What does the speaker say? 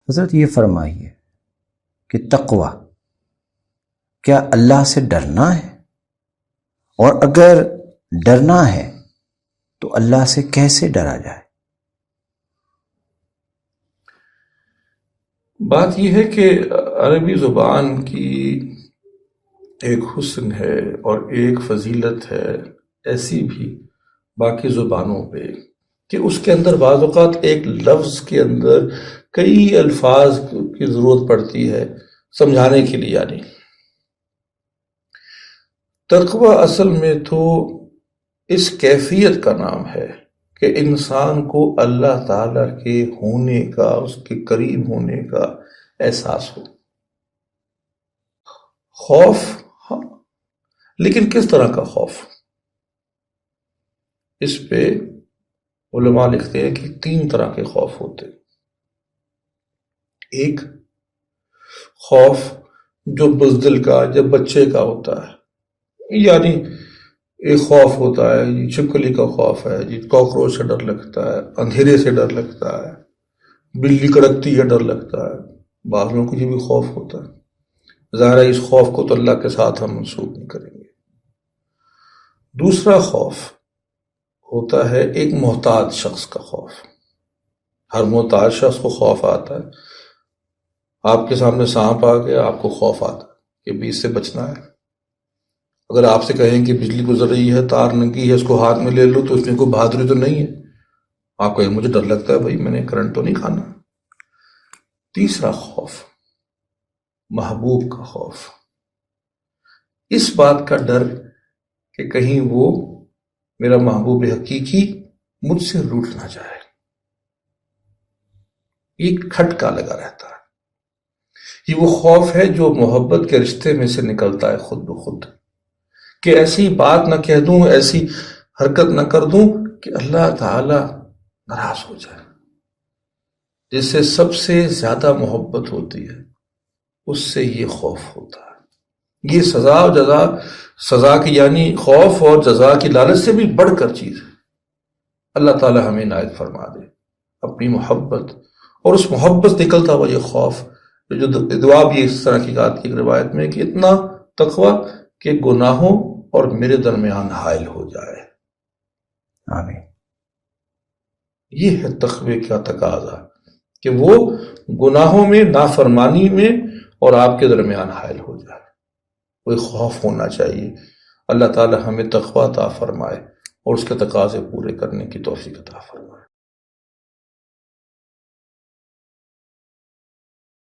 حضرت یہ فرمائیے کہ تقوی کیا اللہ سے ڈرنا ہے؟ اور اگر ڈرنا ہے تو اللہ سے کیسے ڈرا جائے؟ بات یہ ہے کہ عربی زبان کی ایک حسن ہے اور ایک فضیلت ہے ایسی بھی باقی زبانوں پہ کہ اس کے اندر بعض اوقات ایک لفظ کے اندر کئی الفاظ کی ضرورت پڑتی ہے سمجھانے کے لیے. یعنی تقوی اصل میں تو اس کیفیت کا نام ہے کہ انسان کو اللہ تعالیٰ کے ہونے کا، اس کے قریب ہونے کا احساس ہو. خوف، ہاں، لیکن کس طرح کا خوف؟ اس پہ علماء لکھتے ہیں کہ 3 طرح کے خوف ہوتے ہیں. ایک خوف جو بزدل کا، جب بچے کا ہوتا ہے، یعنی ایک خوف ہوتا ہے جی چھپکلی کا خوف ہے، جی کاکروچ سے ڈر لگتا ہے، اندھیرے سے ڈر لگتا ہے، بلی کڑکتی ہے ڈر لگتا ہے. بعض لوگوں کو یہ بھی خوف ہوتا ہے. ظاہر ہے اس خوف کو تو اللہ کے ساتھ ہم منسوب نہیں کریں گے. دوسرا خوف ہوتا ہے ایک محتاط شخص کا خوف. ہر محتاط شخص کو خوف آتا ہے. آپ کے سامنے سانپ آ گیا، آپ کو خوف آتا ہے کہ بھی اس سے بچنا ہے. اگر آپ سے کہیں کہ بجلی گزر رہی ہے، تار ننگی ہے، اس کو ہاتھ میں لے لو، تو اس میں کوئی بہادری تو نہیں ہے. آپ کہیں مجھے ڈر لگتا ہے بھائی، میں نے کرنٹ تو نہیں کھانا. تیسرا خوف محبوب کا خوف. اس بات کا ڈر کہ کہیں وہ میرا محبوب حقیقی مجھ سے روٹھ نہ جائے. یہ کھٹکا لگا رہتا ہے. یہ وہ خوف ہے جو محبت کے رشتے میں سے نکلتا ہے خود بخود، کہ ایسی بات نہ کہہ دوں، ایسی حرکت نہ کر دوں کہ اللہ تعالی ناراض ہو جائے. جس سے سب سے زیادہ محبت ہوتی ہے اس سے یہ خوف ہوتا ہے. یہ سزا اور جزا، سزا کی یعنی خوف اور جزا کی لالچ سے بھی بڑھ کر چیز ہے. اللہ تعالی ہمیں عنایت فرما دے اپنی محبت، اور اس محبت نکلتا ہوا یہ خوف. جو دعا بھی اس طرح کی بات کی روایت میں کہ اتنا تقوی کہ گناہوں اور میرے درمیان حائل ہو جائے. آمین. یہ ہے تقوی کا تقاضا کہ وہ گناہوں میں، نافرمانی میں اور آپ کے درمیان حائل ہو جائے. کوئی خوف ہونا چاہیے. اللہ تعالی ہمیں تقوی عطا فرمائے اور اس کے تقاضے پورے کرنے کی توفیق عطا فرمائے.